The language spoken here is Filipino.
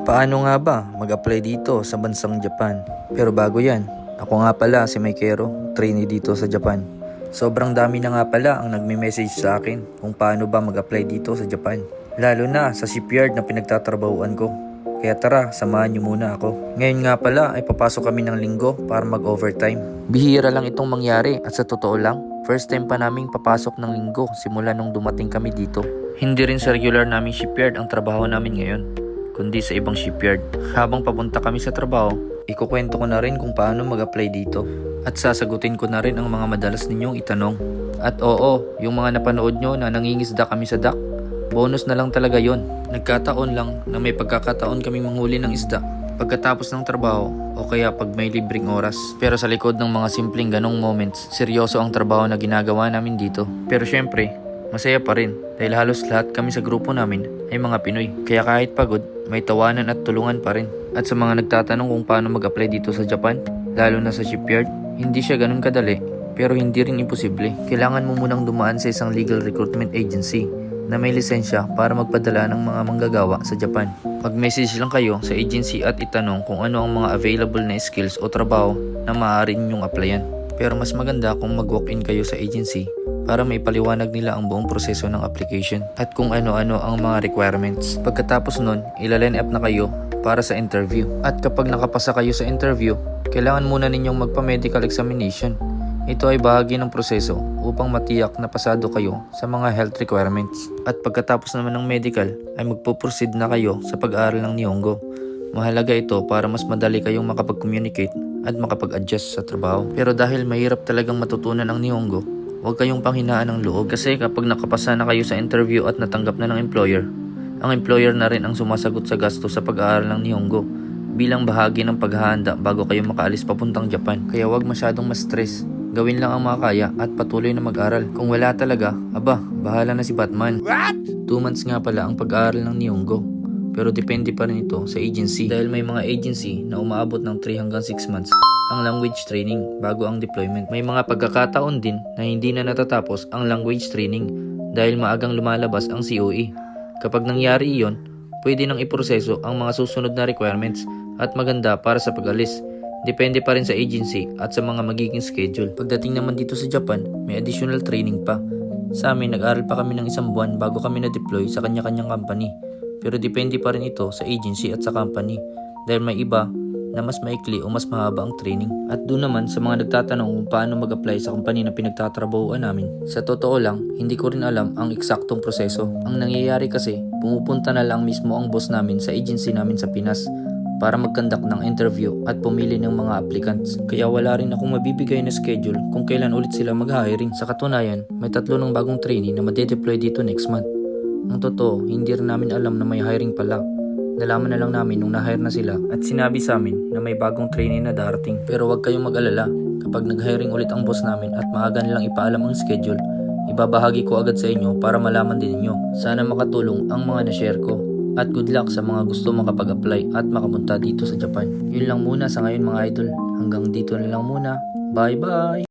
Paano nga ba mag-apply dito sa bansang Japan? Pero bago yan, ako nga pala si Maikero, trainee dito sa Japan. Sobrang dami na nga pala ang nagme-message sa akin kung paano ba mag-apply dito sa Japan. Lalo na sa shipyard na pinagtatrabahuan ko. Kaya tara, samahan niyo muna ako. Ngayon nga pala ay papasok kami ng linggo para mag-overtime. Bihira lang itong mangyari at sa totoo lang, first time pa naming papasok ng linggo simula nung dumating kami dito. Hindi rin sa regular naming shipyard ang trabaho namin ngayon, kundi sa ibang shipyard. Habang papunta kami sa trabaho, ikukwento ko na rin kung paano mag-apply dito. At sasagutin ko na rin ang mga madalas ninyong itanong. At oo, yung mga napanood nyo na nangingisda kami sa dock, bonus na lang talaga yon. Nagkataon lang na may pagkakataon kami manghuli ng isda pagkatapos ng trabaho o kaya pag may libreng oras. Pero sa likod ng mga simpleng ganong moments, seryoso ang trabaho na ginagawa namin dito. Pero syempre, masaya pa rin dahil halos lahat kami sa grupo namin ay mga Pinoy. Kaya kahit pagod, may tawanan at tulungan pa rin. At sa mga nagtatanong kung paano mag-apply dito sa Japan, lalo na sa shipyard, hindi siya ganun kadali pero hindi rin imposible. Kailangan mo munang dumaan sa isang legal recruitment agency na may lisensya para magpadala ng mga manggagawa sa Japan. Mag-message lang kayo sa agency at itanong kung ano ang mga available na skills o trabaho na maaari ninyong applyan. Pero mas maganda kung mag-walk-in kayo sa agency para may paliwanag nila ang buong proseso ng application at kung ano-ano ang mga requirements. Pagkatapos nun, ila-line up na kayo para sa interview. At kapag nakapasa kayo sa interview, kailangan muna ninyong magpa-medical examination. Ito ay bahagi ng proseso upang matiyak na pasado kayo sa mga health requirements. At pagkatapos naman ng medical, ay magpo-proceed na kayo sa pag-aaral ng Nihongo. Mahalaga ito para mas madali kayong makapag-communicate at makapag-adjust sa trabaho. Pero dahil mahirap talagang matutunan ang Nihongo, huwag kayong panghinaan ng loob kasi kapag nakapasa na kayo sa interview at natanggap na ng employer, ang employer na rin ang sumasagot sa gasto sa pag-aaral ng Nihongo bilang bahagi ng paghahanda bago kayo makaalis papuntang Japan. Kaya huwag masyadong ma-stress. Gawin lang ang makakaya at patuloy na mag-aral. Kung wala talaga, aba, bahala na si Batman. What? 2 months nga pala ang pag-aaral ng Nihongo. Pero depende pa rin ito sa agency dahil may mga agency na umaabot ng 3 hanggang 6 months ang language training bago ang deployment. May mga pagkakataon din na hindi na natatapos ang language training dahil maagang lumalabas ang COE. Kapag nangyari iyon, pwede nang iproseso ang mga susunod na requirements at maganda para sa pag-alis. Depende pa rin sa agency at sa mga magiging schedule. Pagdating naman dito sa Japan, may additional training pa. Sa amin, nag-aral pa kami ng 1 buwan bago kami na-deploy sa kanya-kanyang company. Pero depende pa rin ito sa agency at sa company dahil may iba na mas maikli o mas mahaba ang training. At doon naman sa mga nagtatanong kung paano mag-apply sa company na pinagtatrabahuan namin. Sa totoo lang, hindi ko rin alam ang eksaktong proseso. Ang nangyayari kasi, pumupunta na lang mismo ang boss namin sa agency namin sa Pinas para mag-conduct ng interview at pumili ng mga applicants. Kaya wala rin akong mabibigay na schedule kung kailan ulit sila mag-hiring. Sa katunayan, may 3 ng bagong trainee na madedeploy dito next month. Ang totoo, hindi rin namin alam na may hiring pala. Nalaman na lang namin nung na-hire na sila at sinabi sa amin na may bagong trainee na darating. Pero huwag kayong mag-alala, kapag nag-hiring ulit ang boss namin at maaga nilang ipaalam ang schedule, ibabahagi ko agad sa inyo para malaman din ninyo. Sana makatulong ang mga na-share ko. At good luck sa mga gusto makapag-apply at makapunta dito sa Japan. Yun lang muna sa ngayon mga idol. Hanggang dito na lang muna. Bye bye!